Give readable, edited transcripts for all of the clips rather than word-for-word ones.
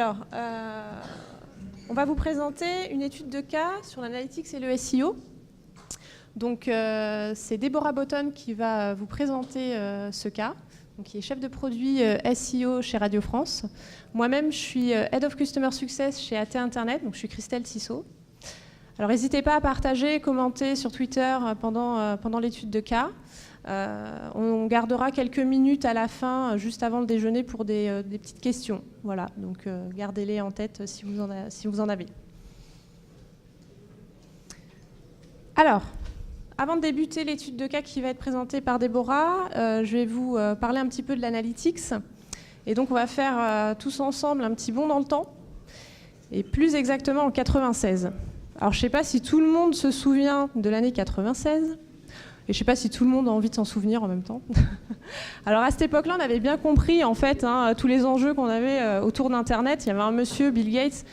Alors, on va vous présenter une étude de cas sur l'analytics et le SEO. Donc, c'est Déborah Botton qui va vous présenter ce cas, donc, qui est chef de produit SEO chez Radio France. Moi-même, je suis Head of Customer Success chez AT Internet, donc je suis Christelle Tissot. Alors, n'hésitez pas à partager et commenter sur Twitter pendant l'étude de cas. On gardera quelques minutes à la fin, juste avant le déjeuner, pour des petites questions. Voilà, donc gardez-les en tête si vous en avez. Alors, avant de débuter l'étude de cas qui va être présentée par Déborah, je vais vous parler un petit peu de l'analytics. Et donc, on va faire tous ensemble un petit bond dans le temps, et plus exactement en 96. Alors, je ne sais pas si tout le monde se souvient de l'année 96. Et je ne sais pas si tout le monde a envie de s'en souvenir en même temps. Alors à cette époque-là, on avait bien compris en fait tous les enjeux qu'on avait autour d'Internet. Il y avait un monsieur, Bill Gates,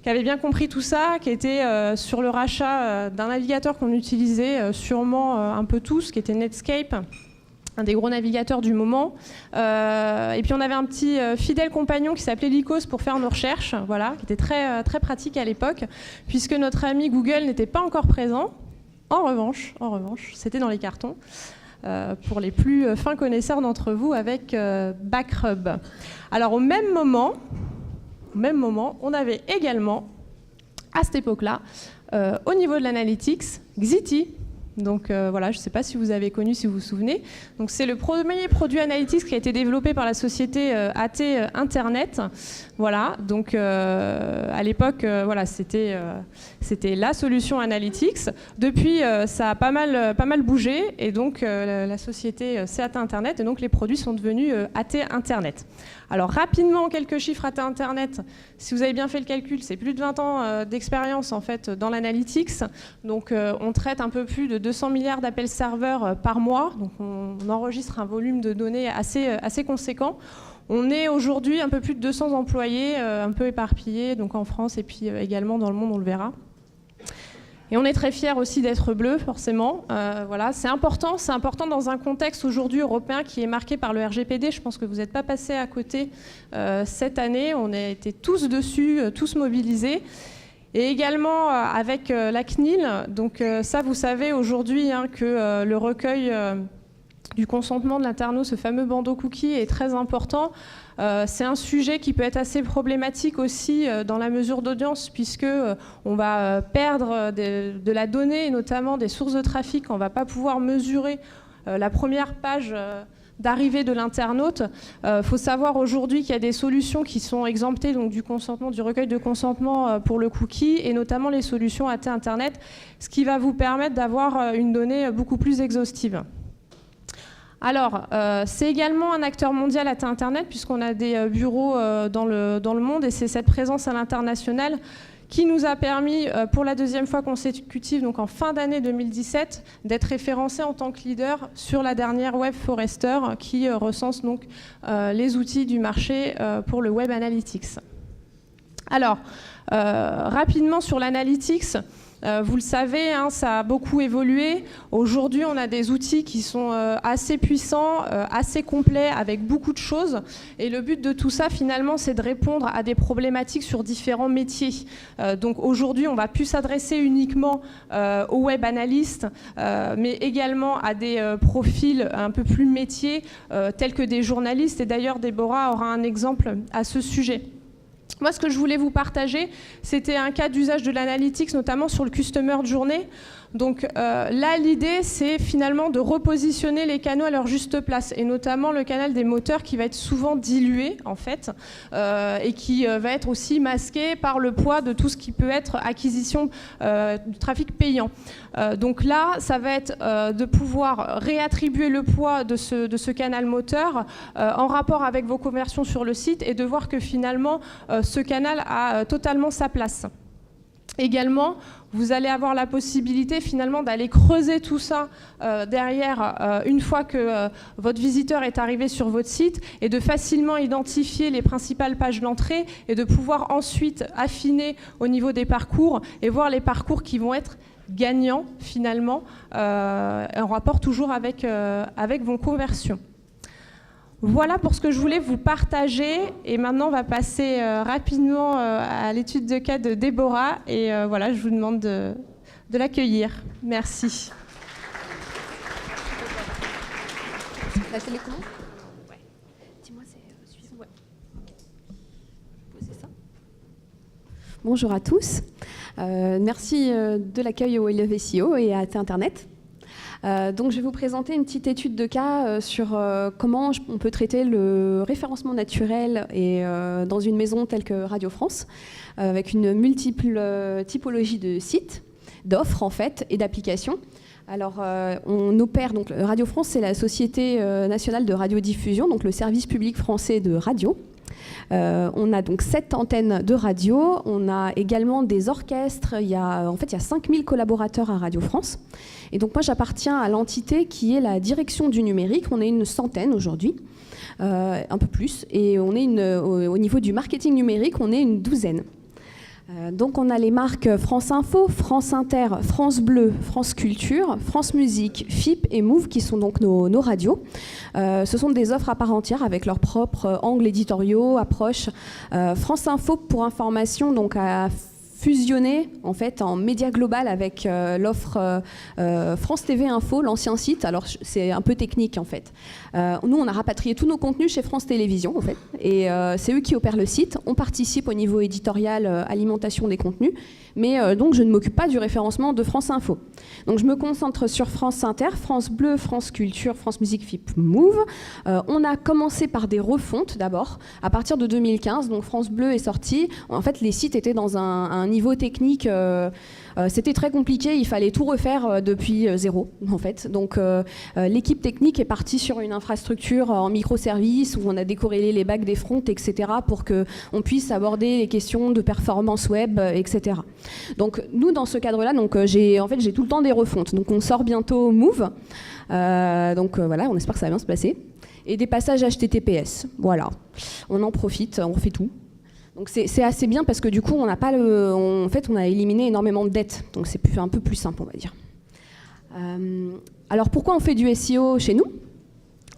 qui avait bien compris tout ça, qui était sur le rachat d'un navigateur qu'on utilisait sûrement un peu tous, qui était Netscape, un des gros navigateurs du moment. Et puis on avait un petit fidèle compagnon qui s'appelait Lycos pour faire nos recherches, voilà, qui était très, très pratique à l'époque, puisque notre ami Google n'était pas encore présent. En revanche, c'était dans les cartons, pour les plus fins connaisseurs d'entre vous, avec Backrub. Alors au même moment, on avait également, à cette époque-là, au niveau de l'analytics, Xity. Donc voilà, je ne sais pas si vous avez connu, si vous vous souvenez. Donc c'est le premier produit analytics qui a été développé par la société AT Internet. Voilà, donc à l'époque, voilà, c'était la solution analytics. Depuis, ça a pas mal bougé, et donc la société c'est AT Internet, et donc les produits sont devenus AT Internet. Alors rapidement, quelques chiffres AT Internet. Si vous avez bien fait le calcul, c'est plus de 20 ans d'expérience en fait dans l'analytics. Donc on traite un peu plus de 200 milliards d'appels serveurs par mois. Donc on enregistre un volume de données assez conséquent. On est aujourd'hui un peu plus de 200 employés, un peu éparpillés, donc en France et puis également dans le monde, on le verra. Et on est très fiers aussi d'être bleu, forcément. Voilà, c'est important dans un contexte aujourd'hui européen qui est marqué par le RGPD. Je pense que vous n'êtes pas passés à côté cette année. On a été tous dessus, tous mobilisés. Et également avec la CNIL. Donc ça, vous savez aujourd'hui que le recueil du consentement de l'internaute, ce fameux bandeau cookie, est très important. C'est un sujet qui peut être assez problématique aussi dans la mesure d'audience, puisque on va perdre de la donnée, et notamment des sources de trafic. On ne va pas pouvoir mesurer la première page d'arrivée de l'internaute. Faut savoir aujourd'hui qu'il y a des solutions qui sont exemptées donc, du consentement, du recueil de consentement pour le cookie, et notamment les solutions AT Internet, ce qui va vous permettre d'avoir une donnée beaucoup plus exhaustive. Alors, c'est également un acteur mondial AT Internet, puisqu'on a des bureaux dans le monde, et c'est cette présence à l'international qui nous a permis, pour la deuxième fois consécutive, donc en fin d'année 2017, d'être référencé en tant que leader sur la dernière Web Forrester, qui recense donc les outils du marché pour le Web Analytics. Alors, rapidement sur l'analytics, vous le savez, ça a beaucoup évolué. Aujourd'hui, on a des outils qui sont assez puissants, assez complets, avec beaucoup de choses. Et le but de tout ça, finalement, c'est de répondre à des problématiques sur différents métiers. Donc aujourd'hui, on ne va plus s'adresser uniquement aux web analystes, mais également à des profils un peu plus métiers, tels que des journalistes. Et d'ailleurs, Déborah aura un exemple à ce sujet. Moi, ce que je voulais vous partager, c'était un cas d'usage de l'analytics, notamment sur le customer journey. Donc là, l'idée, c'est finalement de repositionner les canaux à leur juste place, et notamment le canal des moteurs qui va être souvent dilué, en fait, et qui va être aussi masqué par le poids de tout ce qui peut être acquisition du trafic payant. Donc là, ça va être de pouvoir réattribuer le poids de ce canal moteur en rapport avec vos conversions sur le site, et de voir que finalement, ce canal a totalement sa place. Également, vous allez avoir la possibilité finalement d'aller creuser tout ça derrière une fois que votre visiteur est arrivé sur votre site, et de facilement identifier les principales pages d'entrée, et de pouvoir ensuite affiner au niveau des parcours et voir les parcours qui vont être gagnants finalement en rapport toujours avec vos conversions. Voilà pour ce que je voulais vous partager. Et maintenant, on va passer rapidement à l'étude de cas de Déborah. Et voilà, je vous demande de l'accueillir. Merci. La télécommande ? Ouais. Dis-moi, c'est suivant. Ouais. Poser ça. Bonjour à tous. Merci de l'accueil au I Love SEO et à Internet. Donc, je vais vous présenter une petite étude de cas sur comment on peut traiter le référencement naturel et, dans une maison telle que Radio France, avec une multiple typologie de sites, d'offres en fait, et d'applications. Alors, on opère, donc Radio France, c'est la Société nationale de radiodiffusion, donc le service public français de radio. On a donc 7 antennes de radio, on a également des orchestres, il y a 5000 collaborateurs à Radio France. Et donc moi j'appartiens à l'entité qui est la direction du numérique, on est une centaine aujourd'hui, un peu plus, et on est au niveau du marketing numérique, on est une douzaine. Donc on a les marques France Info, France Inter, France Bleu, France Culture, France Musique, FIP et Move qui sont donc nos radios. Ce sont des offres à part entière avec leurs propres angles éditoriaux, approches. France Info, pour information, donc a fusionné en fait en média global avec l'offre France TV Info, l'ancien site. Alors c'est un peu technique en fait. Nous on a rapatrié tous nos contenus chez France Télévisions en fait, et c'est eux qui opèrent le site. On participe au niveau éditorial, alimentation des contenus, mais donc je ne m'occupe pas du référencement de France Info. Donc je me concentre sur France Inter, France Bleu, France Culture, France Musique, FIP, Move. On a commencé par des refontes d'abord à partir de 2015. Donc France Bleu est sorti. En fait les sites étaient dans un niveau technique, c'était très compliqué, il fallait tout refaire depuis zéro en fait. Donc l'équipe technique est partie sur une infrastructure en microservices où on a décorrélé les bacs des fronts, etc. pour qu'on puisse aborder les questions de performance web, etc. Donc nous dans ce cadre-là, j'ai tout le temps des refontes. Donc on sort bientôt Move, voilà, on espère que ça va bien se passer. Et des passages HTTPS, voilà. On en profite, on refait tout. Donc c'est assez bien parce que du coup on n'a pas on a éliminé énormément de dettes, donc c'est un peu plus simple on va dire. Alors pourquoi on fait du SEO chez nous ?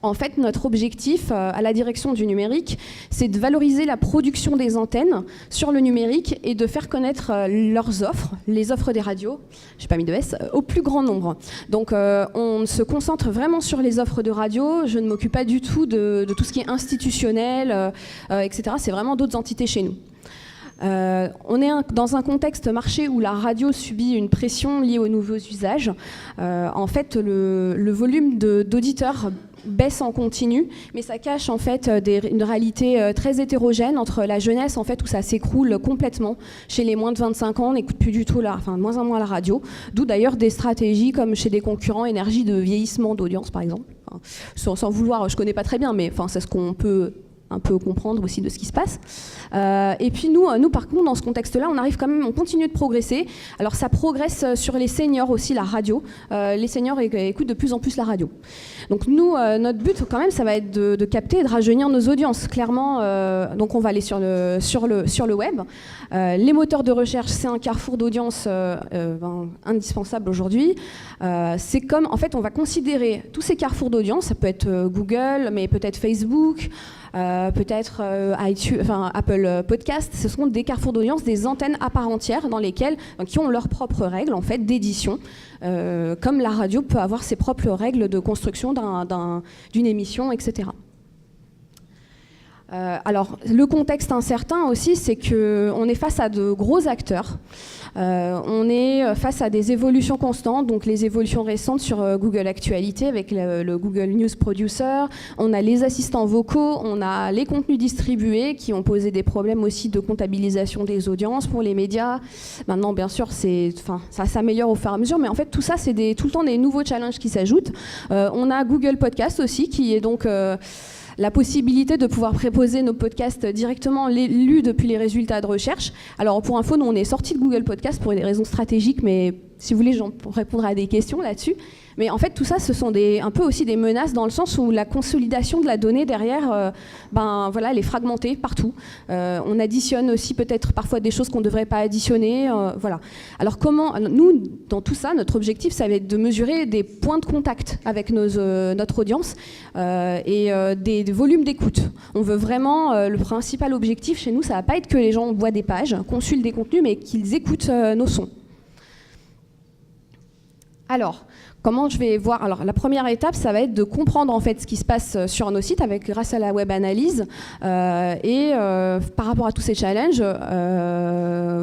En fait, notre objectif à la direction du numérique, c'est de valoriser la production des antennes sur le numérique et de faire connaître leurs offres, les offres des radios, j'ai pas mis de S, au plus grand nombre. Donc on se concentre vraiment sur les offres de radio, je ne m'occupe pas du tout de tout ce qui est institutionnel, etc. C'est vraiment d'autres entités chez nous. On est dans un contexte marché où la radio subit une pression liée aux nouveaux usages. En fait, le volume d'auditeurs baisse en continu, mais ça cache en fait une réalité très hétérogène entre la jeunesse en fait où ça s'écroule complètement. Chez les moins de 25 ans, on n'écoute plus du tout de moins en moins la radio. D'où d'ailleurs des stratégies comme chez des concurrents énergie de vieillissement d'audience par exemple. Sans vouloir, je connais pas très bien, mais c'est ce qu'on peut un peu comprendre aussi de ce qui se passe. Et puis nous par contre dans ce contexte-là, on continue de progresser. Alors ça progresse sur les seniors aussi, la radio. Les seniors écoutent de plus en plus la radio. Donc nous, notre but quand même, ça va être de capter et de rajeunir nos audiences. Clairement, donc on va aller sur le web. Les moteurs de recherche, c'est un carrefour d'audience indispensable aujourd'hui. C'est comme, en fait, on va considérer tous ces carrefours d'audience, ça peut être Google, mais peut-être Facebook, peut-être Apple Podcast. Ce sont des carrefours d'audience, des antennes à part entière qui ont leurs propres règles en fait d'édition, comme la radio peut avoir ses propres règles de construction d'une émission, etc. Alors, le contexte incertain aussi, c'est qu'on est face à de gros acteurs. On est face à des évolutions constantes, donc les évolutions récentes sur Google Actualité avec le Google News Producer. On a les assistants vocaux, on a les contenus distribués qui ont posé des problèmes aussi de comptabilisation des audiences pour les médias. Maintenant, bien sûr, ça s'améliore au fur et à mesure, mais en fait, tout ça, c'est tout le temps des nouveaux challenges qui s'ajoutent. On a Google Podcast aussi, qui est donc la possibilité de pouvoir préposer nos podcasts directement lus depuis les résultats de recherche. Alors pour info, nous on est sortis de Google Podcast pour des raisons stratégiques, mais si vous voulez, j'en répondrai à des questions là-dessus. Mais en fait, tout ça, ce sont un peu aussi des menaces dans le sens où la consolidation de la donnée derrière, voilà, elle est fragmentée partout. On additionne aussi peut-être parfois des choses qu'on ne devrait pas additionner. Voilà. Alors comment, nous, dans tout ça, notre objectif, ça va être de mesurer des points de contact avec notre audience et des volumes d'écoute. On veut vraiment, le principal objectif chez nous, ça ne va pas être que les gens voient des pages, consultent des contenus, mais qu'ils écoutent nos sons. Alors, comment je vais voir? Alors, la première étape, ça va être de comprendre en fait ce qui se passe sur nos sites grâce à la web analyse et par rapport à tous ces challenges,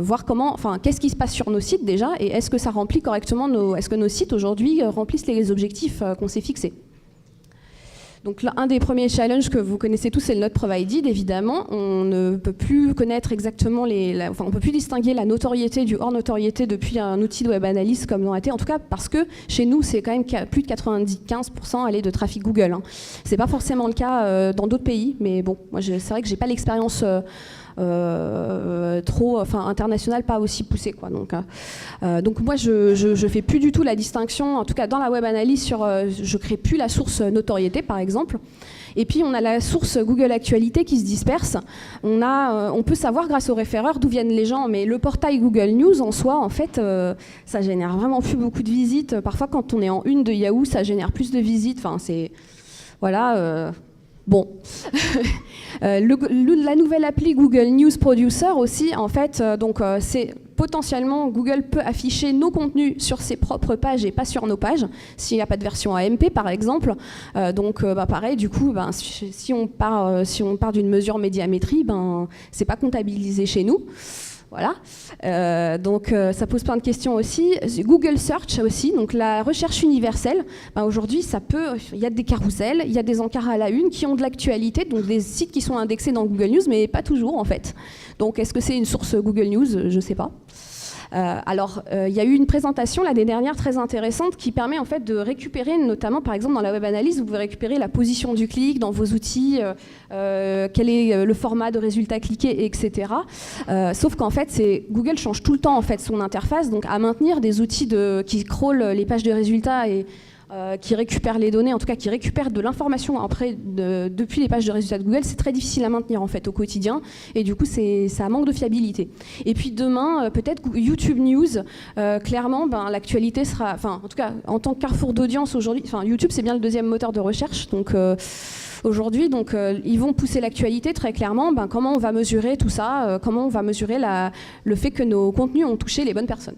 voir qu'est-ce qui se passe sur nos sites déjà et est-ce que ça remplit correctement est-ce que nos sites aujourd'hui remplissent les objectifs qu'on s'est fixés. Donc là, un des premiers challenges que vous connaissez tous, c'est le Not Provided, évidemment. On ne peut plus connaître exactement on peut plus distinguer la notoriété du hors notoriété depuis un outil de web analyse comme l'ont été, en tout cas parce que chez nous, c'est quand même plus de 95% de trafic Google. Hein. C'est pas forcément le cas dans d'autres pays, mais bon, moi c'est vrai que j'ai pas l'expérience international, pas aussi poussé, quoi. Donc moi je fais plus du tout la distinction, en tout cas dans la web analyse, je crée plus la source notoriété par exemple. Et puis on a la source Google Actualité qui se disperse. On peut savoir grâce aux référeurs d'où viennent les gens, mais le portail Google News en soi, en fait, ça génère vraiment plus beaucoup de visites. Parfois quand on est en une de Yahoo, ça génère plus de visites. Enfin c'est voilà. Bon, la nouvelle appli Google News Producer aussi, en fait, c'est potentiellement Google peut afficher nos contenus sur ses propres pages et pas sur nos pages, s'il n'y a pas de version AMP par exemple. Pareil, du coup, si on part d'une mesure médiamétrie, c'est pas comptabilisé chez nous. Voilà, ça pose plein de questions aussi. Google Search aussi, donc la recherche universelle. Aujourd'hui, il y a des carousels, il y a des encarts à la une qui ont de l'actualité, donc des sites qui sont indexés dans Google News, mais pas toujours en fait. Donc, est-ce que c'est une source Google News? Je ne sais pas. Il y a eu une présentation l'année dernière très intéressante qui permet en fait de récupérer, notamment par exemple dans la web analyse, vous pouvez récupérer la position du clic dans vos outils, quel est le format de résultat cliqué, etc. Sauf qu'en fait, Google change tout le temps en fait son interface, donc à maintenir des outils qui crawlent les pages de résultats et qui récupèrent les données, en tout cas qui récupèrent de l'information après depuis les pages de résultats de Google, c'est très difficile à maintenir en fait au quotidien et du coup ça manque de fiabilité. Et puis demain, peut-être YouTube News, clairement l'actualité sera, en tout cas en tant que carrefour d'audience aujourd'hui, YouTube c'est bien le deuxième moteur de recherche, donc aujourd'hui, ils vont pousser l'actualité très clairement. Comment on va mesurer tout ça? Comment on va mesurer le fait que nos contenus ont touché les bonnes personnes?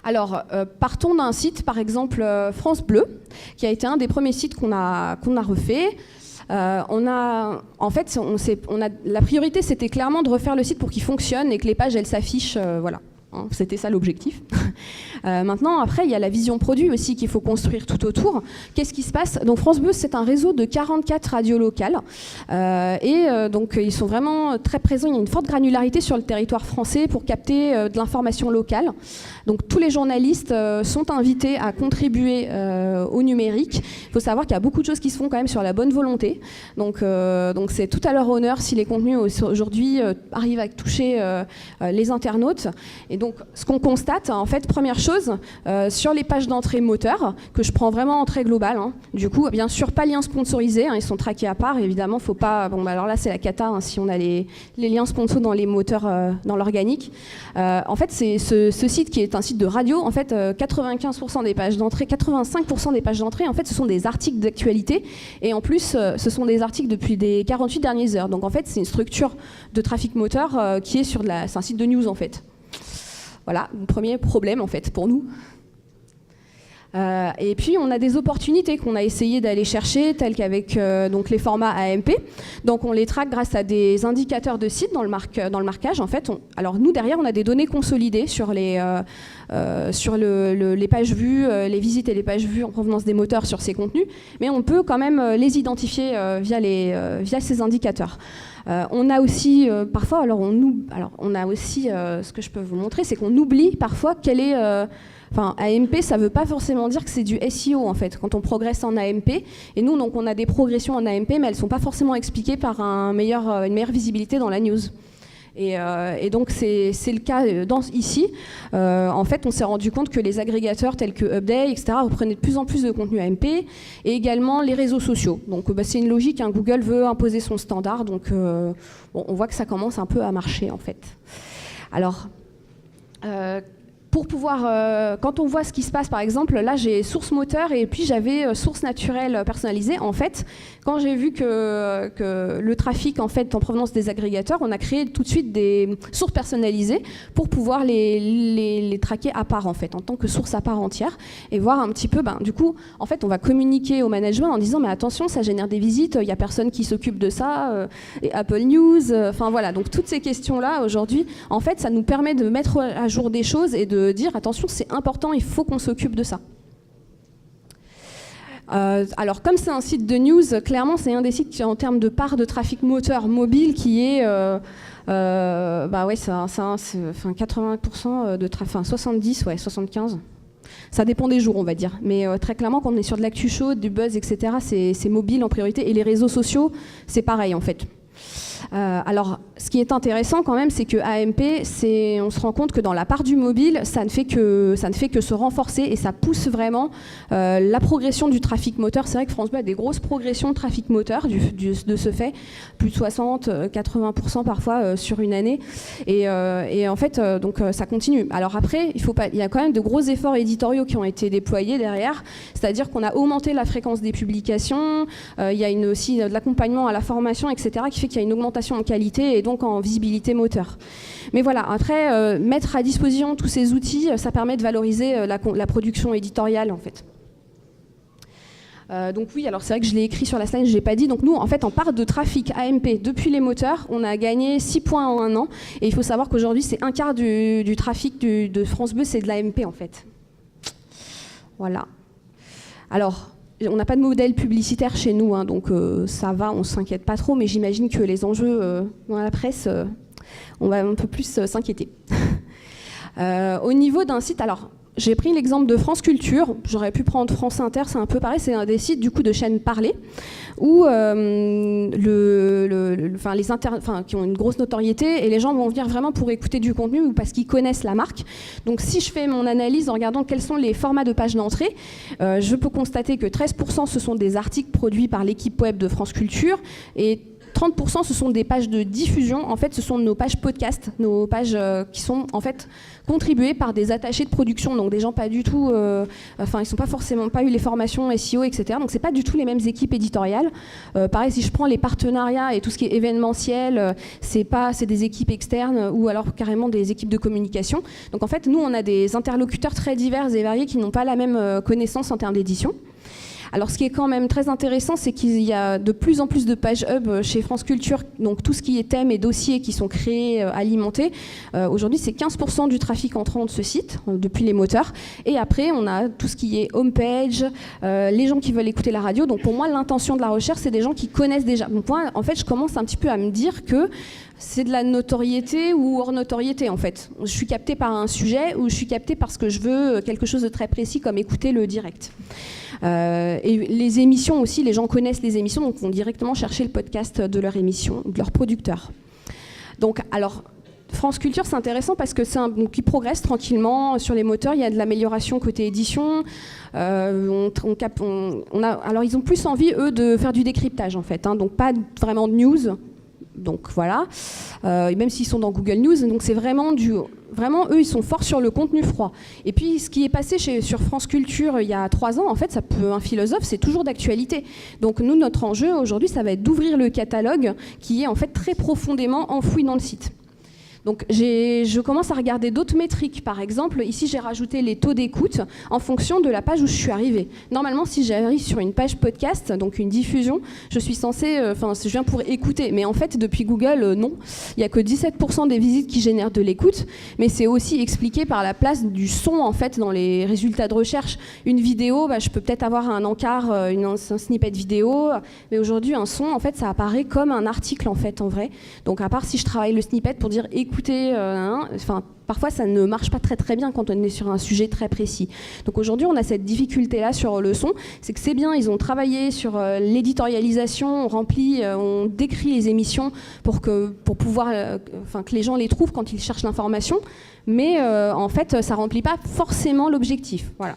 Alors, partons d'un site, par exemple France Bleu, qui a été un des premiers sites qu'on a refait. La priorité, c'était clairement de refaire le site pour qu'il fonctionne et que les pages, elles s'affichent, voilà. C'était ça l'objectif. Maintenant, après, il y a la vision produit aussi qu'il faut construire tout autour. Qu'est-ce qui se passe? Donc France Bleu, c'est un réseau de 44 radios locales. Donc, ils sont vraiment très présents. Il y a une forte granularité sur le territoire français pour capter de l'information locale. Donc, tous les journalistes sont invités à contribuer au numérique. Il faut savoir qu'il y a beaucoup de choses qui se font quand même sur la bonne volonté. Donc c'est tout à leur honneur si les contenus aujourd'hui arrivent à toucher les internautes. Et donc, ce qu'on constate, en fait, première chose, sur les pages d'entrée moteur, que je prends vraiment en très global, du coup, bien sûr, pas liens sponsorisés, ils sont traqués à part, évidemment, faut pas... alors là, c'est la cata, si on a les liens sponsors dans les moteurs, dans l'organique. En fait, c'est ce site qui est un site de radio, en fait, 95% des pages d'entrée, 85% des pages d'entrée, en fait, ce sont des articles d'actualité, et en plus, ce sont des articles depuis les 48 dernières heures. Donc, en fait, c'est une structure de trafic moteur qui est c'est un site de news, en fait. Voilà, le premier problème en fait pour nous. Et puis on a des opportunités qu'on a essayé d'aller chercher, telles qu'avec les formats AMP. Donc on les traque grâce à des indicateurs de sites dans le marquage. En fait, alors nous derrière on a des données consolidées sur les pages vues, les visites et les pages vues en provenance des moteurs sur ces contenus, mais on peut quand même les identifier via ces indicateurs. On a aussi parfois, on a aussi ce que je peux vous montrer, c'est qu'on oublie parfois quel est AMP, ça ne veut pas forcément dire que c'est du SEO en fait, quand on progresse en AMP. Et nous, donc, on a des progressions en AMP, mais elles ne sont pas forcément expliquées par une meilleure visibilité dans la news. Et donc c'est le cas ici. En fait, on s'est rendu compte que les agrégateurs tels que Upday, etc., reprenaient de plus en plus de contenu AMP, et également les réseaux sociaux. Donc c'est une logique, hein, Google veut imposer son standard, donc bon, on voit que ça commence un peu à marcher en fait. Alors, pour pouvoir, quand on voit ce qui se passe, par exemple, là j'ai source moteur et puis j'avais source naturelle personnalisée. En fait, quand j'ai vu que le trafic en fait en provenance des agrégateurs, on a créé tout de suite des sources personnalisées pour pouvoir les traquer à part en fait, en tant que source à part entière, et voir un petit peu. Du coup, en fait, on va communiquer au management en disant mais attention, ça génère des visites, il y a personne qui s'occupe de ça, et Apple News, enfin voilà. Donc toutes ces questions là aujourd'hui, en fait, ça nous permet de mettre à jour des choses et de dire attention, c'est important, il faut qu'on s'occupe de ça. Alors comme c'est un site de news, clairement c'est un des sites qui en termes de part de trafic moteur mobile qui est ouais, c'est 80% de trafic, enfin 70, ouais, 75. Ça dépend des jours, on va dire. Mais très clairement, quand on est sur de l'actu chaude, du buzz, etc., c'est mobile en priorité. Et les réseaux sociaux, c'est pareil en fait. Alors, ce qui est intéressant quand même, c'est que AMP, on se rend compte que dans la part du mobile, ça ne fait que se renforcer et ça pousse vraiment la progression du trafic moteur. C'est vrai que France Bleu a des grosses progressions de trafic moteur de ce fait, plus de 60, 80% parfois sur une année. Et en fait, donc ça continue. Alors après, il y a quand même de gros efforts éditoriaux qui ont été déployés derrière, c'est-à-dire qu'on a augmenté la fréquence des publications, il y a aussi de l'accompagnement à la formation, etc., qui fait qu'il y a une augmentation en qualité et donc en visibilité moteur. Mais voilà, après, mettre à disposition tous ces outils, ça permet de valoriser la production éditoriale en fait. Donc oui, alors c'est vrai que je l'ai écrit sur la slide, je ne l'ai pas dit. Donc nous, en fait, en part de trafic AMP depuis les moteurs, on a gagné 6 points en un an. Et il faut savoir qu'aujourd'hui, c'est un quart du trafic de France Bleu, c'est de l'AMP en fait. Voilà. Alors, on n'a pas de modèle publicitaire chez nous, hein, donc ça va, on ne s'inquiète pas trop, mais j'imagine que les enjeux dans la presse, on va un peu plus s'inquiéter. Au niveau d'un site, alors j'ai pris l'exemple de France Culture, j'aurais pu prendre France Inter, c'est un peu pareil, c'est un des sites du coup de chaînes parlées, où qui ont une grosse notoriété et les gens vont venir vraiment pour écouter du contenu ou parce qu'ils connaissent la marque. Donc si je fais mon analyse en regardant quels sont les formats de pages d'entrée, je peux constater que 13% ce sont des articles produits par l'équipe web de France Culture et 30% ce sont des pages de diffusion. En fait, ce sont nos pages podcast, nos pages qui sont en fait contribuées par des attachés de production, donc des gens pas du tout, ils sont pas forcément pas eu les formations SEO, etc. Donc c'est pas du tout les mêmes équipes éditoriales. Pareil, si je prends les partenariats et tout ce qui est événementiel, c'est des équipes externes ou alors carrément des équipes de communication. Donc en fait, nous on a des interlocuteurs très divers et variés qui n'ont pas la même connaissance en termes d'édition. Alors ce qui est quand même très intéressant, c'est qu'il y a de plus en plus de pages hub chez France Culture, donc tout ce qui est thèmes et dossiers qui sont créés, alimentés. Aujourd'hui, c'est 15% du trafic entrant de ce site, depuis les moteurs. Et après, on a tout ce qui est homepage, les gens qui veulent écouter la radio. Donc pour moi, l'intention de la recherche, c'est des gens qui connaissent déjà. Donc moi, en fait, je commence un petit peu à me dire que c'est de la notoriété ou hors notoriété en fait. Je suis captée par un sujet ou je suis captée parce que je veux quelque chose de très précis comme écouter le direct. Et les émissions aussi, les gens connaissent les émissions, donc vont directement chercher le podcast de leur émission, de leur producteur. Donc alors, France Culture, c'est intéressant parce que ils progressent tranquillement sur les moteurs. Il y a de l'amélioration côté édition. Alors, ils ont plus envie, eux, de faire du décryptage, en fait. Hein, donc, pas vraiment de news. Donc, voilà. Même s'ils sont dans Google News. Donc, c'est vraiment eux, ils sont forts sur le contenu froid. Et puis, ce qui est passé sur France Culture il y a 3 ans, en fait, un philosophe, c'est toujours d'actualité. Donc, nous, notre enjeu aujourd'hui, ça va être d'ouvrir le catalogue qui est, en fait, très profondément enfoui dans le site. Donc je commence à regarder d'autres métriques. Par exemple, ici j'ai rajouté les taux d'écoute en fonction de la page où je suis arrivée. Normalement, si j'arrive sur une page podcast, donc une diffusion, je suis censée, je viens pour écouter. Mais en fait, depuis Google, non. Il n'y a que 17% des visites qui génèrent de l'écoute. Mais c'est aussi expliqué par la place du son en fait dans les résultats de recherche. Une vidéo, je peux peut-être avoir un encart, un snippet vidéo. Mais aujourd'hui, un son, en fait, ça apparaît comme un article en fait, en vrai. Donc à part si je travaille le snippet pour dire écoute écouter. Parfois, ça ne marche pas très très bien quand on est sur un sujet très précis. Donc aujourd'hui, on a cette difficulté-là sur le son. C'est que c'est bien, ils ont travaillé sur l'éditorialisation, on décrit les émissions pour pouvoir, que les gens les trouvent quand ils cherchent l'information. Mais en fait, ça ne remplit pas forcément l'objectif. Voilà.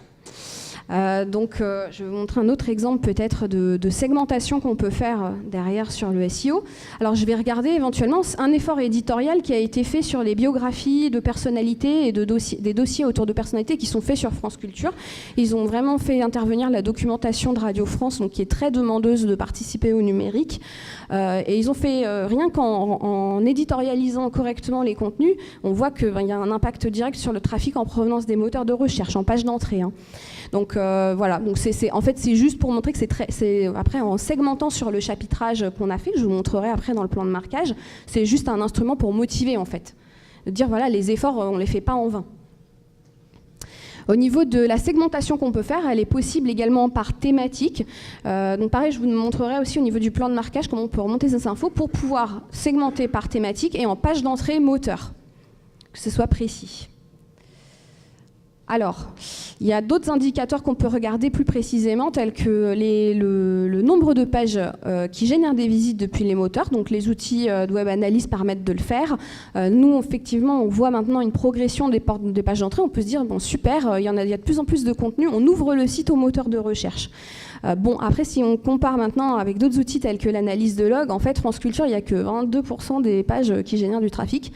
Je vais vous montrer un autre exemple peut-être de segmentation qu'on peut faire derrière sur le SEO. Alors je vais regarder éventuellement un effort éditorial qui a été fait sur les biographies de personnalités et des dossiers autour de personnalités qui sont faits sur France Culture. Ils ont vraiment fait intervenir la documentation de Radio France, donc qui est très demandeuse de participer au numérique. Et ils ont fait, rien qu'en éditorialisant correctement les contenus, on voit qu'il y a un impact direct sur le trafic en provenance des moteurs de recherche, en page d'entrée. Donc voilà, donc en fait c'est juste pour montrer que après en segmentant sur le chapitrage qu'on a fait, je vous montrerai après dans le plan de marquage, c'est juste un instrument pour motiver en fait, de dire voilà les efforts on les fait pas en vain. Au niveau de la segmentation qu'on peut faire, elle est possible également par thématique. Donc pareil, je vous montrerai aussi au niveau du plan de marquage comment on peut remonter ces infos pour pouvoir segmenter par thématique et en page d'entrée moteur, que ce soit précis. Alors, il y a d'autres indicateurs qu'on peut regarder plus précisément, tels que le nombre de pages qui génèrent des visites depuis les moteurs. Donc, les outils de web analyse permettent de le faire. Nous, effectivement, on voit maintenant une progression des pages d'entrée. On peut se dire, bon, super, il y a de plus en plus de contenu. On ouvre le site au moteur de recherche. Après, si on compare maintenant avec d'autres outils tels que l'analyse de log, en fait, France Culture, il n'y a que 22% des pages qui génèrent du trafic.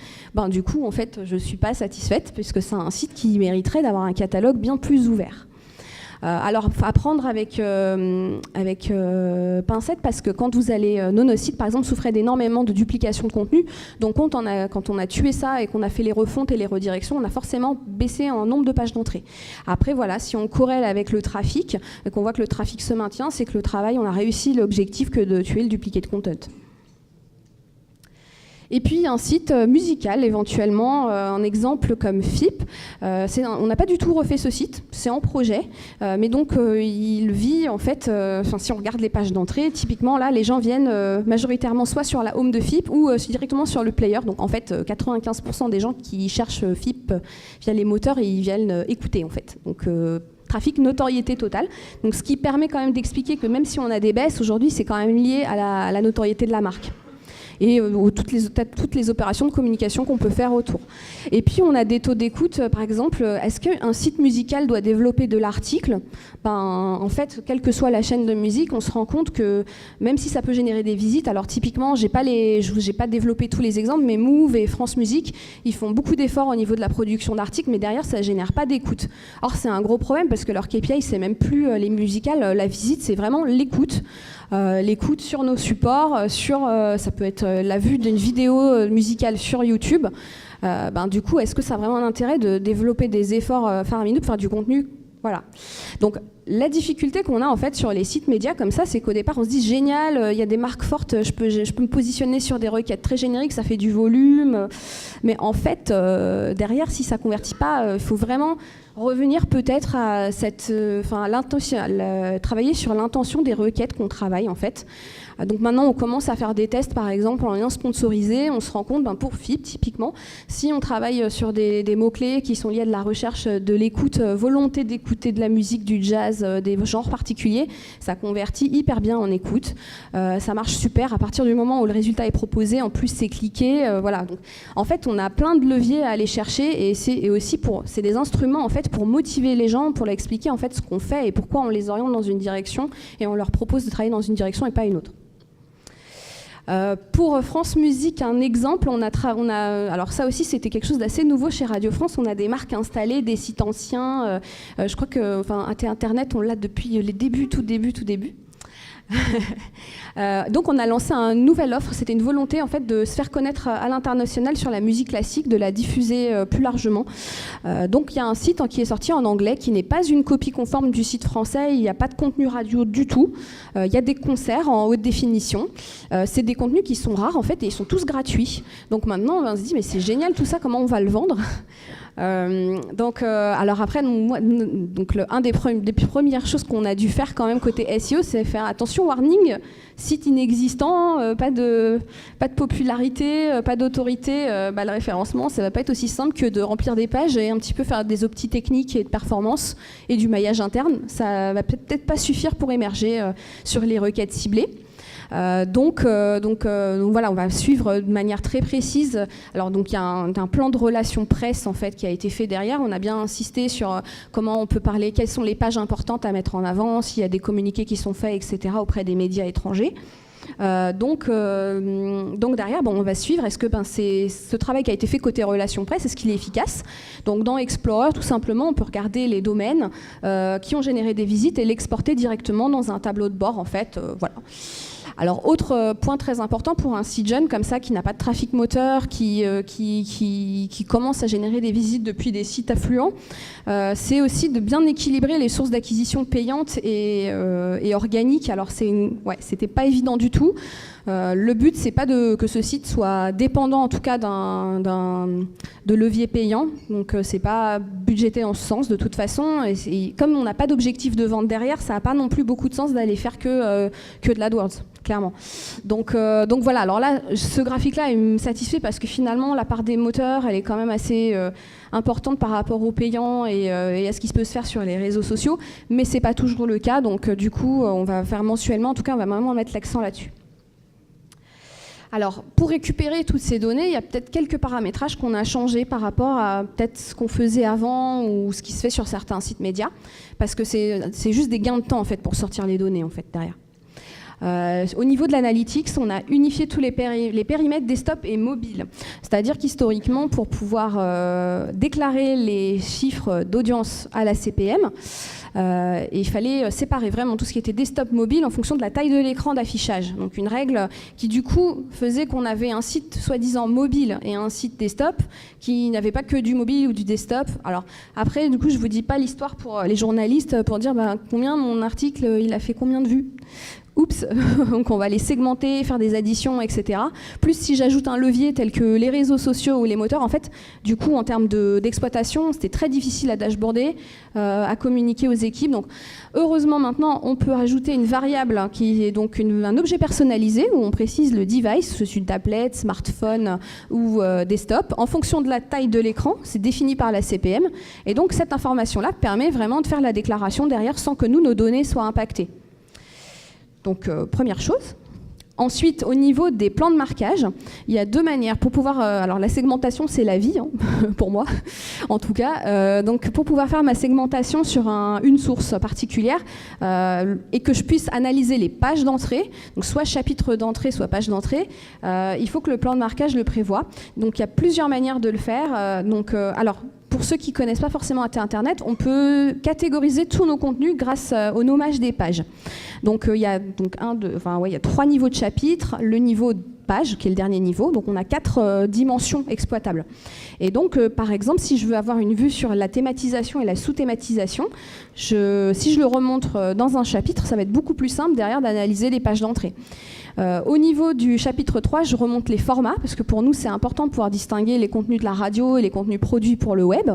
Du coup, en fait, je ne suis pas satisfaite puisque c'est un site qui mériterait d'avoir un catalogue bien plus ouvert. Alors, à prendre avec pincette, parce que quand vous allez, nos sites, par exemple, souffraient d'énormément de duplication de contenu. Donc, quand on a tué ça et qu'on a fait les refontes et les redirections, on a forcément baissé en nombre de pages d'entrée. Après, voilà, si on corrèle avec le trafic, et qu'on voit que le trafic se maintient, c'est que le travail, on a réussi l'objectif que de tuer le duplicate content. Et puis un site musical éventuellement, un exemple comme FIP. On n'a pas du tout refait ce site, c'est en projet, mais donc il vit en fait, si on regarde les pages d'entrée, typiquement là les gens viennent majoritairement soit sur la home de FIP ou directement sur le player. Donc en fait 95% des gens qui cherchent FIP via les moteurs, ils viennent écouter en fait. Donc trafic notoriété totale. Donc ce qui permet quand même d'expliquer que même si on a des baisses, aujourd'hui c'est quand même lié à la notoriété de la marque. Et toutes les opérations de communication qu'on peut faire autour. Et puis on a des taux d'écoute, par exemple, est-ce qu'un site musical doit développer de l'article ? En fait, quelle que soit la chaîne de musique, on se rend compte que même si ça peut générer des visites, alors typiquement, j'ai pas développé tous les exemples, mais Move et France Musique, ils font beaucoup d'efforts au niveau de la production d'articles, mais derrière, ça génère pas d'écoute. Or, c'est un gros problème parce que leur KPI, c'est même plus les musicales, la visite, c'est vraiment l'écoute. L'écoute sur nos supports, ça peut être la vue d'une vidéo musicale sur YouTube. Du coup, est-ce que ça a vraiment un intérêt de développer des efforts faramineux pour faire du contenu ? Voilà. Donc, la difficulté qu'on a en fait sur les sites médias comme ça, c'est qu'au départ, on se dit génial, il y a des marques fortes, je peux me positionner sur des requêtes très génériques, ça fait du volume. Mais en fait, derrière, si ça ne convertit pas, il faut vraiment revenir peut-être à travailler sur l'intention des requêtes qu'on travaille en fait. Donc maintenant, on commence à faire des tests, par exemple, en lien sponsorisé. On se rend compte, pour FIP, typiquement, si on travaille sur des mots-clés qui sont liés à de la recherche de l'écoute, volonté d'écouter de la musique, du jazz, des genres particuliers, ça convertit hyper bien en écoute. Ça marche super à partir du moment où le résultat est proposé. En plus, c'est cliqué. Voilà. Donc, en fait, on a plein de leviers à aller chercher et c'est des instruments en fait pour motiver les gens, pour leur expliquer en fait ce qu'on fait et pourquoi on les oriente dans une direction et on leur propose de travailler dans une direction et pas une autre. Pour France Musique, un exemple, alors ça aussi c'était quelque chose d'assez nouveau chez Radio France, on a des marques installées, des sites anciens, je crois que Internet on l'a depuis les débuts, tout début. Donc on a lancé une nouvelle offre, c'était une volonté en fait de se faire connaître à l'international sur la musique classique, de la diffuser plus largement. Donc il y a un site qui est sorti en anglais qui n'est pas une copie conforme du site français, il n'y a pas de contenu radio du tout, il y a des concerts en haute définition, c'est des contenus qui sont rares en fait et ils sont tous gratuits. Donc maintenant on se dit mais c'est génial tout ça, comment on va le vendre ? Alors après, un des premières choses qu'on a dû faire quand même côté SEO, c'est faire attention, warning, site inexistant, pas de popularité, pas d'autorité, le référencement, ça va pas être aussi simple que de remplir des pages et un petit peu faire des optis techniques et de performance et du maillage interne. Ça va peut-être pas suffire pour émerger sur les requêtes ciblées. Donc voilà, on va suivre de manière très précise. Alors donc il y a un plan de relations presse en fait qui a été fait derrière. On a bien insisté sur comment on peut parler, quelles sont les pages importantes à mettre en avant, s'il y a des communiqués qui sont faits, etc. auprès des médias étrangers. Donc derrière, on va suivre. Est-ce que ce travail qui a été fait côté relations presse, est-ce qu'il est efficace? Donc dans Explorer, tout simplement, on peut regarder les domaines qui ont généré des visites et l'exporter directement dans un tableau de bord en fait. Voilà. Alors, autre point très important pour un site jeune comme ça, qui n'a pas de trafic moteur, qui commence à générer des visites depuis des sites affluents, c'est aussi de bien équilibrer les sources d'acquisition payantes et organiques. Alors, c'était pas évident du tout. Le but, c'est pas que ce site soit dépendant, en tout cas, de levier payant. Donc, c'est pas budgété en ce sens, de toute façon. Et comme on n'a pas d'objectif de vente derrière, ça n'a pas non plus beaucoup de sens d'aller faire que de l'AdWords, clairement. Donc voilà. Alors là, ce graphique-là, il me satisfait parce que finalement, la part des moteurs, elle est quand même assez importante par rapport aux payants et à ce qui peut se faire sur les réseaux sociaux. Mais c'est pas toujours le cas. Donc, du coup, on va faire mensuellement. En tout cas, on va vraiment mettre l'accent là-dessus. Alors, pour récupérer toutes ces données, il y a peut-être quelques paramétrages qu'on a changés par rapport à peut-être ce qu'on faisait avant ou ce qui se fait sur certains sites médias, parce que c'est juste des gains de temps en fait pour sortir les données en fait derrière. Au niveau de l'analytics, on a unifié tous les périmètres desktop et mobile. C'est-à-dire qu'historiquement, pour pouvoir déclarer les chiffres d'audience à la CPM, il fallait séparer vraiment tout ce qui était desktop mobile en fonction de la taille de l'écran d'affichage. Donc une règle qui du coup faisait qu'on avait un site soi-disant mobile et un site desktop qui n'avait pas que du mobile ou du desktop. Alors après, du coup, je vous dis pas l'histoire pour les journalistes pour dire combien mon article il a fait combien de vues. Oups, donc on va les segmenter, faire des additions, etc. Plus si j'ajoute un levier tel que les réseaux sociaux ou les moteurs, en fait, du coup, en termes d'exploitation, c'était très difficile à dashboarder, à communiquer aux équipes. Donc, heureusement, maintenant, on peut rajouter une variable qui est donc un objet personnalisé où on précise le device, je suis tablette, smartphone ou desktop, en fonction de la taille de l'écran, c'est défini par la CPM. Et donc, cette information-là permet vraiment de faire la déclaration derrière sans que nos données soient impactées. Donc, première chose. Ensuite, au niveau des plans de marquage, il y a deux manières pour pouvoir... alors, la segmentation, c'est la vie, hein, pour moi, en tout cas. Donc, pour pouvoir faire ma segmentation sur une source particulière et que je puisse analyser les pages d'entrée, donc soit chapitre d'entrée, soit page d'entrée, il faut que le plan de marquage le prévoie. Donc, il y a plusieurs manières de le faire. Alors, pour ceux qui ne connaissent pas forcément Internet, on peut catégoriser tous nos contenus grâce au nommage des pages. Donc il y a trois niveaux de chapitres, le niveau de page qui est le dernier niveau, donc on a 4 dimensions exploitables. Et donc par exemple, si je veux avoir une vue sur la thématisation et la sous-thématisation, si je le remonte dans un chapitre, ça va être beaucoup plus simple derrière d'analyser les pages d'entrée. Au niveau du chapitre 3, je remonte les formats, parce que pour nous, c'est important de pouvoir distinguer les contenus de la radio et les contenus produits pour le web.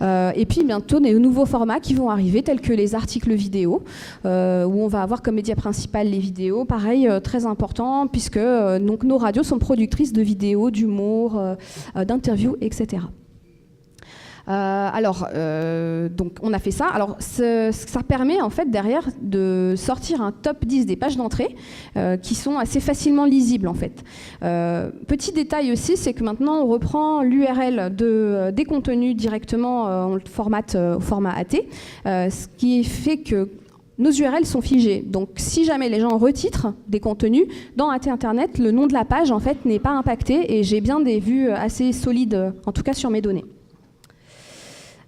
Et puis, bientôt, des nouveaux formats qui vont arriver, tels que les articles vidéo, où on va avoir comme média principal les vidéos. Pareil, très important, puisque donc, nos radios sont productrices de vidéos, d'humour, d'interviews, etc. Donc on a fait ça. Alors ça permet en fait derrière de sortir un top 10 des pages d'entrée qui sont assez facilement lisibles en fait. Petit détail aussi, c'est que maintenant on reprend l'URL des contenus directement, on le formate au format AT, ce qui fait que nos URL sont figées. Donc si jamais les gens retitrent des contenus, dans AT Internet, le nom de la page en fait n'est pas impacté et j'ai bien des vues assez solides, en tout cas sur mes données.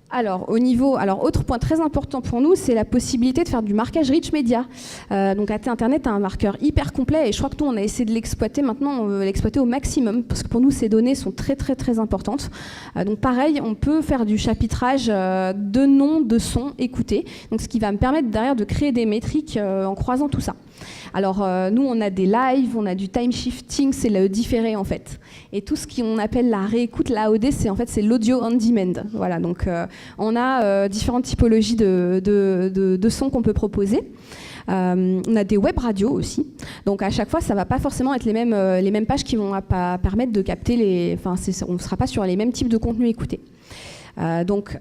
Alors, autre point très important pour nous, c'est la possibilité de faire du marquage rich media. Donc, AT Internet a un marqueur hyper complet et je crois que nous, on a essayé de l'exploiter. Maintenant, on veut l'exploiter au maximum parce que pour nous, ces données sont très, très, très importantes. Donc, pareil, on peut faire du chapitrage de noms, de sons écoutés. Donc, ce qui va me permettre derrière de créer des métriques en croisant tout ça. Alors, nous, on a des lives, on a du time shifting, c'est le différé en fait. Et tout ce qu'on appelle la réécoute, l'AOD, c'est l'audio on demand. Voilà, donc on a différentes typologies de sons qu'on peut proposer. On a des web radios aussi. Donc à chaque fois, ça ne va pas forcément être les mêmes pages qui vont pas permettre de capter on ne sera pas sur les mêmes types de contenus écoutés. Donc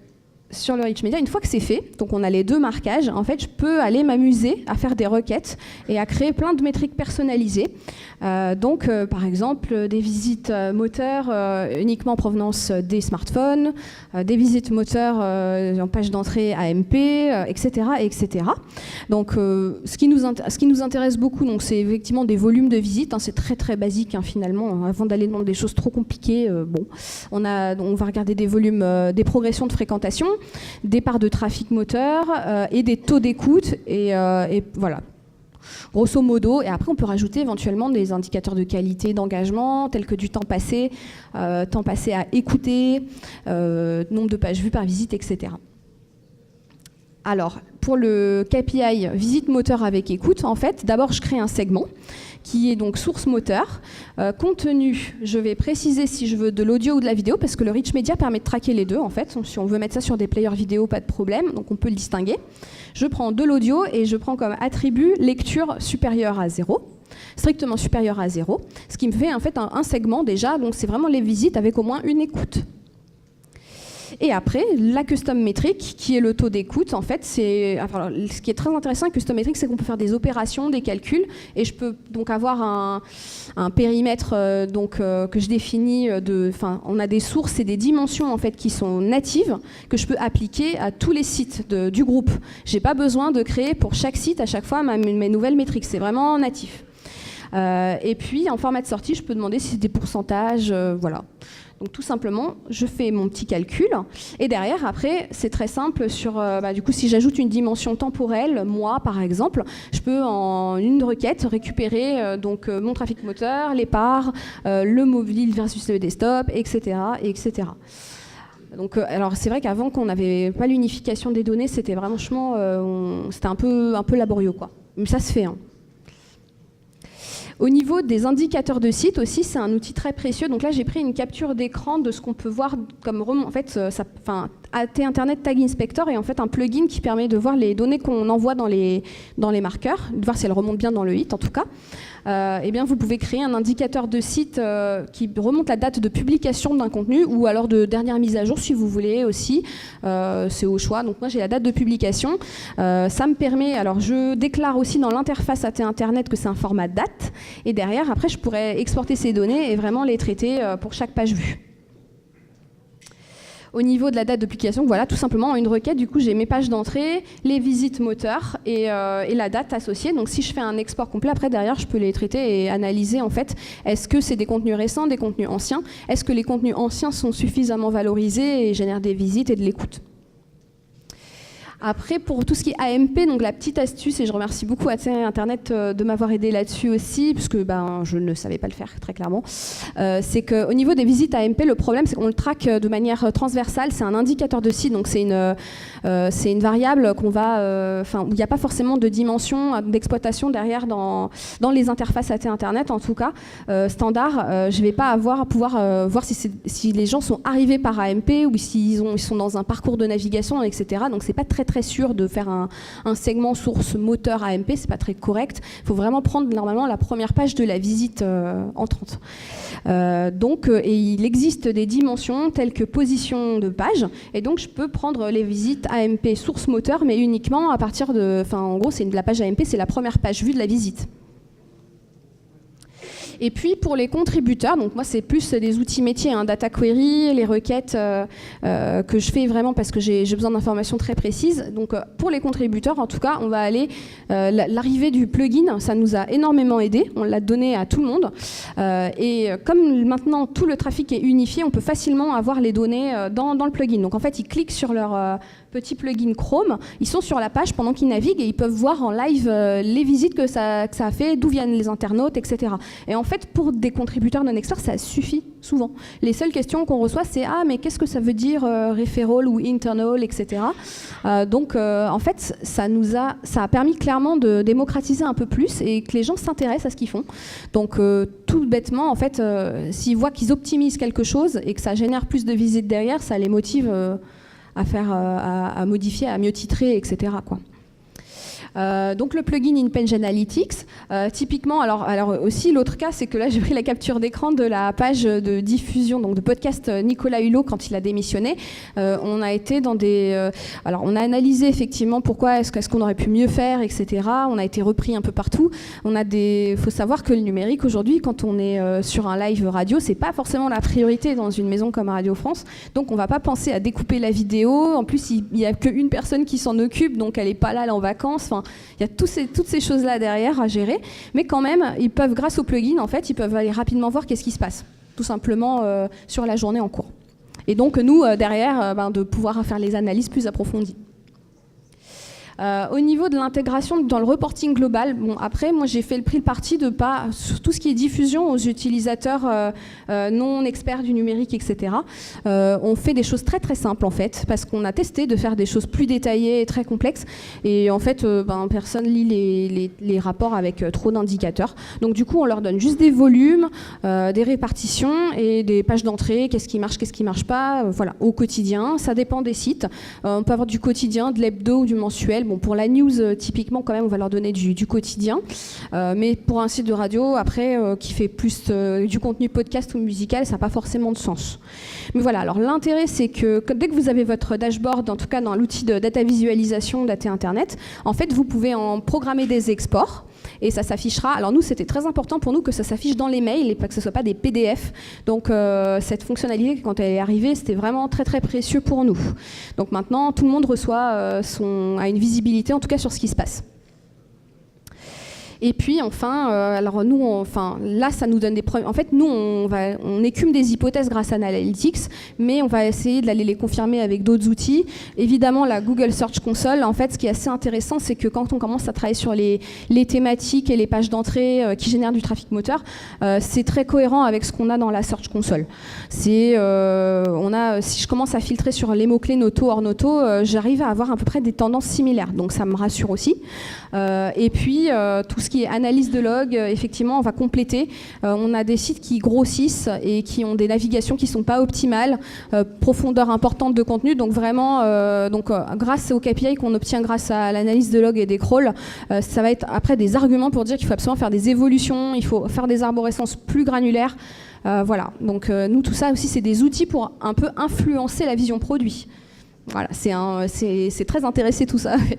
sur le Rich Media, une fois que c'est fait, donc on a les deux marquages, en fait, je peux aller m'amuser à faire des requêtes et à créer plein de métriques personnalisées. Par exemple, des visites moteurs uniquement en provenance des smartphones, des visites moteurs en page d'entrée AMP, etc., etc. Donc, ce qui nous intéresse beaucoup, donc, c'est effectivement des volumes de visites. Hein, c'est très très basique hein, finalement. Avant d'aller dans des choses trop compliquées, on va regarder des volumes, des progressions de fréquentation, des parts de trafic moteur et des taux d'écoute et voilà. Grosso modo, et après on peut rajouter éventuellement des indicateurs de qualité d'engagement, tels que du temps passé à écouter, nombre de pages vues par visite, etc. Alors, pour le KPI visite moteur avec écoute, en fait, d'abord je crée un segment qui est donc source moteur. Contenu, je vais préciser si je veux de l'audio ou de la vidéo, parce que le Rich Media permet de traquer les deux, en fait. Si on veut mettre ça sur des players vidéo, pas de problème, donc on peut le distinguer. Je prends de l'audio et je prends comme attribut lecture supérieure à 0, strictement supérieure à 0, ce qui me fait en fait un segment déjà, donc c'est vraiment les visites avec au moins une écoute. Et après, la custom metric, qui est le taux d'écoute, en fait, ce qui est très intéressant avec custom metric, c'est qu'on peut faire des opérations, des calculs, et je peux donc avoir un périmètre que je définis. On a des sources et des dimensions en fait qui sont natives que je peux appliquer à tous les sites du groupe. J'ai pas besoin de créer pour chaque site à chaque fois mes nouvelles métriques. C'est vraiment natif. Et puis en format de sortie, je peux demander si c'est des pourcentages, voilà. Donc tout simplement, je fais mon petit calcul et derrière, après, c'est très simple. Du coup, si j'ajoute une dimension temporelle, moi par exemple, je peux en une requête récupérer mon trafic moteur, les parts, le mobile versus le desktop, etc., etc. Donc, alors c'est vrai qu'avant qu'on n'avait pas l'unification des données, c'était vraiment c'était un peu laborieux, quoi. Mais ça se fait. Hein. Au niveau des indicateurs de site aussi, c'est un outil très précieux. Donc là, j'ai pris une capture d'écran de ce qu'on peut voir comme en fait, AT Internet Tag Inspector est en fait un plugin qui permet de voir les données qu'on envoie dans les marqueurs, de voir si elles remontent bien dans le hit en tout cas. Eh bien, vous pouvez créer un indicateur de site qui remonte la date de publication d'un contenu ou alors de dernière mise à jour si vous voulez aussi. C'est au choix. Donc moi, j'ai la date de publication. Ça me permet, alors je déclare aussi dans l'interface AT Internet que c'est un format date. Et derrière, après, je pourrais exporter ces données et vraiment les traiter pour chaque page vue. Au niveau de la date de publication, voilà, tout simplement une requête. Du coup, j'ai mes pages d'entrée, les visites moteurs et la date associée. Donc, si je fais un export complet, après, derrière, je peux les traiter et analyser, en fait, est-ce que c'est des contenus récents, des contenus anciens? Est-ce que les contenus anciens sont suffisamment valorisés et génèrent des visites et de l'écoute? Après, pour tout ce qui est AMP, donc la petite astuce, et je remercie beaucoup AT Internet de m'avoir aidé là-dessus aussi, puisque je ne savais pas le faire très clairement, c'est qu'au niveau des visites AMP, le problème, c'est qu'on le traque de manière transversale. C'est un indicateur de site, donc c'est une variable où il n'y a pas forcément de dimension d'exploitation derrière dans les interfaces AT Internet, en tout cas standard. Je ne vais pas pouvoir voir si les gens sont arrivés par AMP ou s'ils sont dans un parcours de navigation, etc. Donc c'est pas très sûr de faire un segment source moteur AMP, c'est pas très correct. Il faut vraiment prendre normalement la première page de la visite entrante. Et il existe des dimensions telles que position de page, et donc je peux prendre les visites AMP source moteur, mais uniquement à partir en gros, la page AMP, c'est la première page vue de la visite. Et puis pour les contributeurs, donc moi c'est plus des outils métiers, data query, les requêtes que je fais vraiment parce que j'ai besoin d'informations très précises. Donc pour les contributeurs, en tout cas, on va aller l'arrivée du plugin, ça nous a énormément aidé. On l'a donné à tout le monde. Et comme maintenant tout le trafic est unifié, on peut facilement avoir les données dans le plugin. Donc en fait, ils cliquent sur leur petit plugin Chrome, ils sont sur la page pendant qu'ils naviguent et ils peuvent voir en live les visites que ça a fait, d'où viennent les internautes, etc. Et en fait, pour des contributeurs non experts, ça suffit souvent. Les seules questions qu'on reçoit, c'est « Ah, mais qu'est-ce que ça veut dire referral ou internal, etc. » Donc, en fait, ça a permis clairement de démocratiser un peu plus et que les gens s'intéressent à ce qu'ils font. Donc, tout bêtement, en fait, s'ils voient qu'ils optimisent quelque chose et que ça génère plus de visites derrière, ça les motive à modifier, à mieux titrer, etc. quoi. Donc le plugin InPage Analytics, typiquement, alors aussi l'autre cas, c'est que là j'ai pris la capture d'écran de la page de diffusion, donc de podcast Nicolas Hulot quand il a démissionné. On a été dans alors on a analysé effectivement pourquoi est-ce qu'on aurait pu mieux faire, etc. On a été repris un peu partout. Faut savoir que le numérique aujourd'hui, quand on est sur un live radio, c'est pas forcément la priorité dans une maison comme Radio France. Donc on va pas penser à découper la vidéo. En plus, il y a qu'une personne qui s'en occupe, donc elle est pas là, elle est en vacances. Enfin, il y a toutes ces choses-là derrière à gérer, mais quand même, ils peuvent, grâce au plugin, en fait, ils peuvent aller rapidement voir qu'est-ce qui se passe, tout simplement sur la journée en cours. Et donc, nous, derrière, de pouvoir faire les analyses plus approfondies. Au niveau de l'intégration dans le reporting global, bon, après, moi, j'ai pris le parti de pas, sur tout ce qui est diffusion aux utilisateurs non experts du numérique, etc. On fait des choses très très simples en fait, parce qu'on a testé de faire des choses plus détaillées et très complexes, et en fait, personne lit les rapports avec trop d'indicateurs. Donc du coup, on leur donne juste des volumes, des répartitions et des pages d'entrée, qu'est-ce qui marche pas, voilà, au quotidien. Ça dépend des sites. On peut avoir du quotidien, de l'hebdo ou du mensuel. Bon, pour la news, typiquement, quand même, on va leur donner du quotidien. Mais pour un site de radio, après, qui fait plus du contenu podcast ou musical, ça n'a pas forcément de sens. Mais voilà, alors l'intérêt, c'est que dès que vous avez votre dashboard, en tout cas dans l'outil de data visualisation d'AT Internet, en fait, vous pouvez en programmer des exports. Et ça s'affichera. Alors nous, c'était très important pour nous que ça s'affiche dans les mails et pas que ce ne soit pas des PDF. Donc cette fonctionnalité, quand elle est arrivée, c'était vraiment très très précieux pour nous. Donc maintenant, tout le monde reçoit a une visibilité, en tout cas sur ce qui se passe. Et puis enfin, alors nous, là, ça nous donne des preuves. En fait, nous, on écume des hypothèses grâce à Analytics, mais on va essayer d'aller les confirmer avec d'autres outils. Évidemment, la Google Search Console, en fait, ce qui est assez intéressant, c'est que quand on commence à travailler sur les thématiques et les pages d'entrée qui génèrent du trafic moteur, c'est très cohérent avec ce qu'on a dans la Search Console. Si je commence à filtrer sur les mots-clés noto, hors noto, j'arrive à avoir à peu près des tendances similaires. Donc ça me rassure aussi. Et puis, tout ce qui est analyse de log, effectivement, on va compléter. On a des sites qui grossissent et qui ont des navigations qui ne sont pas optimales, profondeur importante de contenu. Donc vraiment, grâce aux KPI qu'on obtient grâce à l'analyse de log et des crawls, ça va être après des arguments pour dire qu'il faut absolument faire des évolutions, il faut faire des arborescences plus granulaires. Voilà. Donc nous, tout ça aussi, c'est des outils pour un peu influencer la vision produit. Voilà, c'est très intéressé tout ça. En fait.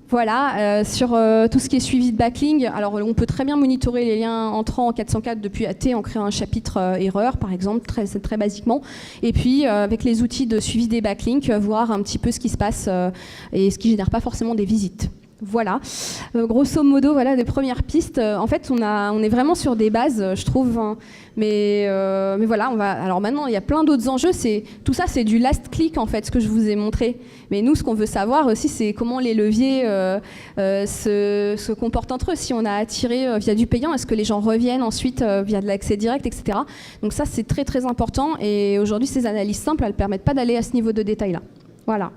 Voilà, sur tout ce qui est suivi de backlink, alors on peut très bien monitorer les liens entrants en 404 depuis AT en créant un chapitre erreur, par exemple, très basiquement. Et puis, avec les outils de suivi des backlinks, voir un petit peu ce qui se passe et ce qui ne génère pas forcément des visites. Voilà, grosso modo, voilà des premières pistes. En fait, on est vraiment sur des bases, je trouve. Hein. Mais voilà, alors maintenant, il y a plein d'autres enjeux. Tout ça, c'est du last click, en fait, ce que je vous ai montré. Mais nous, ce qu'on veut savoir aussi, c'est comment les leviers se comportent entre eux. Si on a attiré via du payant, est-ce que les gens reviennent ensuite via de l'accès direct, etc. Donc ça, c'est très, très important. Et aujourd'hui, ces analyses simples, elles ne permettent pas d'aller à ce niveau de détail-là. Voilà.